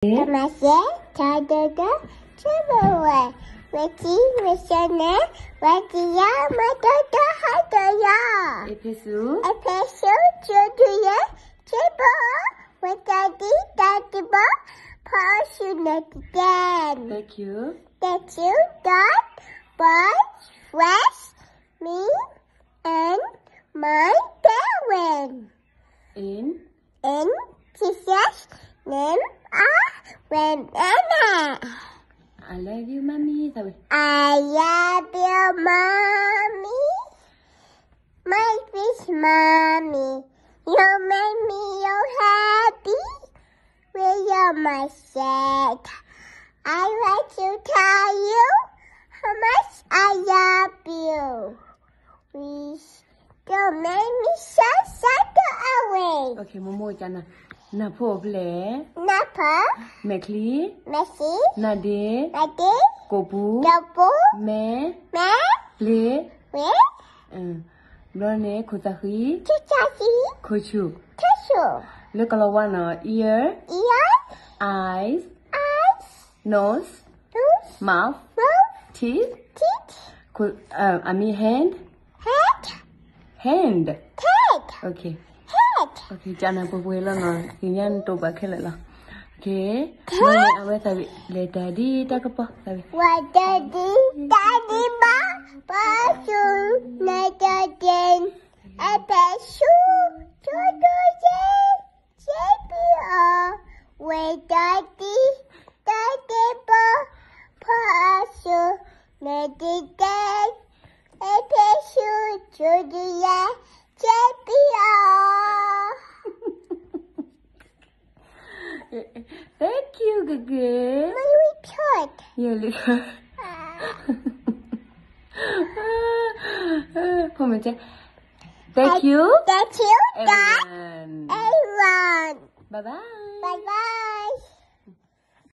Namaste, Tadada, Chibaway, Wiki, Mishana, Wakia, Matata, Hataya. Episu, Chuduya, Chibo, Watadi, Tadiba, Passionate again. Thank you. Thank you, God, but fresh, me, and my parent. In Jesus' name, Banana. I love you, mommy. I love you, mommy. My fish, mommy. You make me so happy. When you're my sad. I want to tell you how much I love you. Please don't make me so sad away. Okay, Momo Jana. Napo ble. Napa. Mekli. Messi. Nade. Nade. Kopu. Double. Me. Me. Ble. We. Blone Kutahi. Chichachi. Kuchu. Tissue. Look at one ear. Ear. Eyes. Eyes. Nose. Nose. Mouth. Mouth. Teeth. Teeth. I mean hand. Head. Hand. Head. Okay. Head. Okay, Jana Buela no. Yan to Bakela. Okay. I will have let daddy take a pop. What daddy? Daddy ba? Basu. Nadaden. Epesu. Chuduye. Chepio. Wait daddy. Daddy ba? Basu. Nadaden. Epesu. Chuduye. Chepio. Thank you, Gege. Very short. Yeah, look. Thank you. Thank you, God. Everyone. Everyone. Bye-bye. Bye-bye.